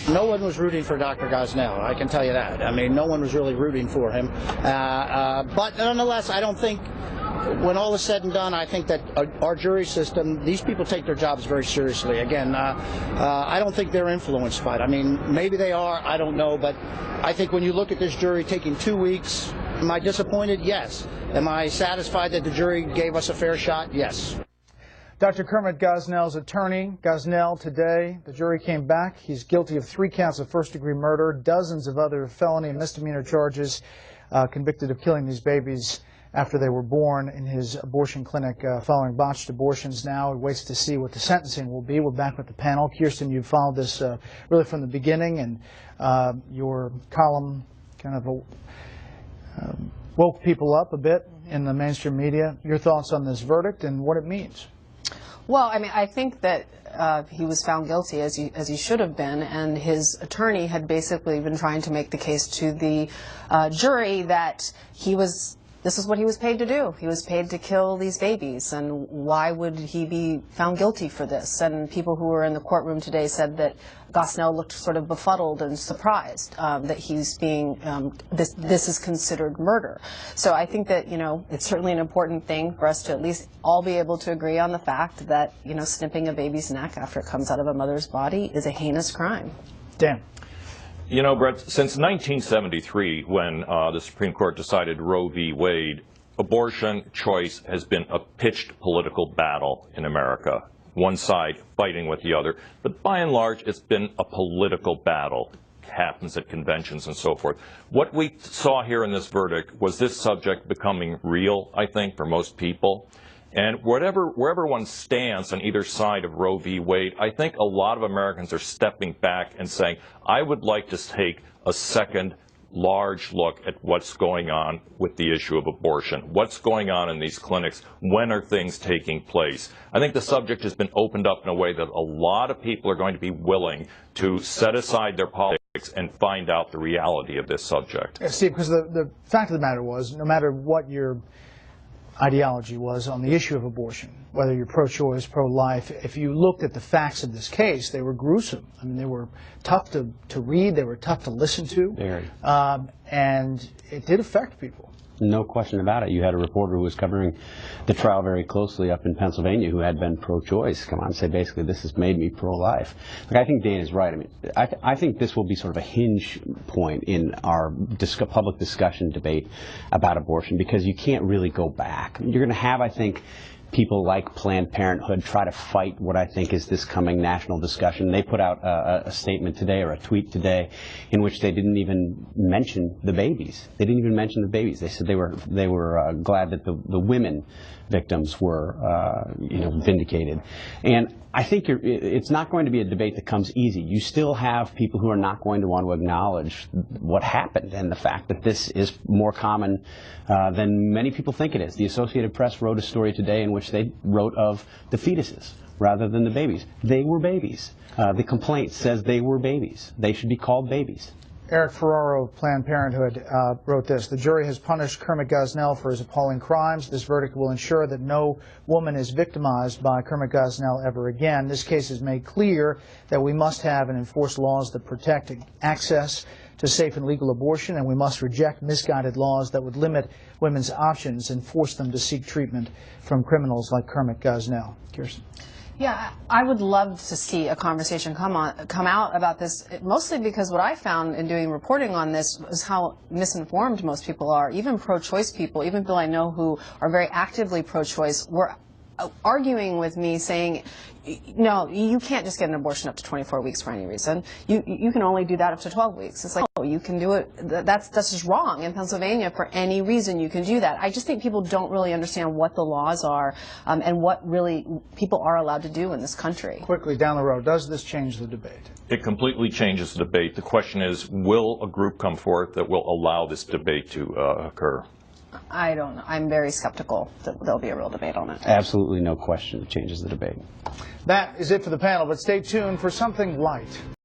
no one was rooting for Dr. Gosnell. I can tell you that. I mean, no one was really rooting for him. But nonetheless, I don't think, when all is said and done, I think that our jury system, these people take their jobs very seriously. Again, I don't think they're influenced by it. I mean, maybe they are, I don't know, but I think when you look at this jury taking 2 weeks, am I disappointed? Yes. Am I satisfied that the jury gave us a fair shot? Yes. Dr. Kermit Gosnell's attorney, Gosnell, today, the jury came back. He's guilty of 3 counts of first-degree murder, dozens of other felony and misdemeanor charges, convicted of killing these babies after they were born in his abortion clinic following botched abortions. Now he waits to see what the sentencing will be. We're back with the panel. Kirsten, you've followed this really from the beginning, and your column kind of woke people up a bit in the mainstream media. Your thoughts on this verdict and what it means? Well, I mean, I think that he was found guilty, as he should have been, and his attorney had basically been trying to make the case to the jury that this is what he was paid to do. He was paid to kill these babies, and why would he be found guilty for this? And people who were in the courtroom today said that Gosnell looked sort of befuddled and surprised that he's being, this is considered murder. So I think that, you know, it's certainly an important thing for us to at least all be able to agree on the fact that, you know, snipping a baby's neck after it comes out of a mother's body is a heinous crime. Dan. You know, Brett, since 1973, when the Supreme Court decided Roe v. Wade, abortion choice has been a pitched political battle in America, one side fighting with the other. But by and large, it's been a political battle. It happens at conventions and so forth. What we saw here in this verdict was this subject becoming real, I think, for most people. And wherever one stands on either side of Roe v. Wade, I think a lot of Americans are stepping back and saying, I would like to take a second large look at what's going on with the issue of abortion. What's going on in these clinics? When are things taking place? I think the subject has been opened up in a way that a lot of people are going to be willing to set aside their politics and find out the reality of this subject. Yeah, Steve, because the fact of the matter was, no matter what your ideology was on the issue of abortion, whether you're pro-choice, pro-life, if you looked at the facts of this case, they were gruesome. I mean, they were tough to read, they were tough to listen to. Very. And it did affect people. No question about it. You had a reporter who was covering the trial very closely up in Pennsylvania who had been pro-choice come on and say, basically, this has made me pro-life. Like, I think Dan is right. I mean, I think this will be sort of a hinge point in our public discussion debate about abortion, because you can't really go back. You're going to have, I think, people like Planned Parenthood try to fight what I think is this coming national discussion. They put out a statement today, or a tweet today, in which they didn't even mention the babies. They didn't even mention the babies. They said they were glad that the women victims were vindicated. And I think it's not going to be a debate that comes easy. You still have people who are not going to want to acknowledge what happened and the fact that this is more common than many people think it is. The Associated Press wrote a story today in which they wrote of the fetuses rather than the babies. They were babies. The complaint says they were babies. They should be called babies. Eric Ferraro of Planned Parenthood wrote this: the jury has punished Kermit Gosnell for his appalling crimes. This verdict will ensure that no woman is victimized by Kermit Gosnell ever again. This case has made clear that we must have and enforce laws that protect access to safe and legal abortion, and we must reject misguided laws that would limit women's options and force them to seek treatment from criminals like Kermit Gosnell. Kirsten. Yeah, I would love to see a conversation come out about this, mostly because what I found in doing reporting on this is how misinformed most people are. Even pro-choice people, even people I know who are very actively pro-choice, were arguing with me saying, no, you can't just get an abortion up to 24 weeks for any reason. You can only do that up to 12 weeks. It's like, oh, you can do it. That's just wrong. In Pennsylvania, for any reason, you can do that. I just think people don't really understand what the laws are and what really people are allowed to do in this country. Quickly, down the road, does this change the debate? It completely changes the debate. The question is, will a group come forth that will allow this debate to occur? I don't know. I'm very skeptical that there'll be a real debate on it. Absolutely no question it changes the debate. That is it for the panel, but stay tuned for something light.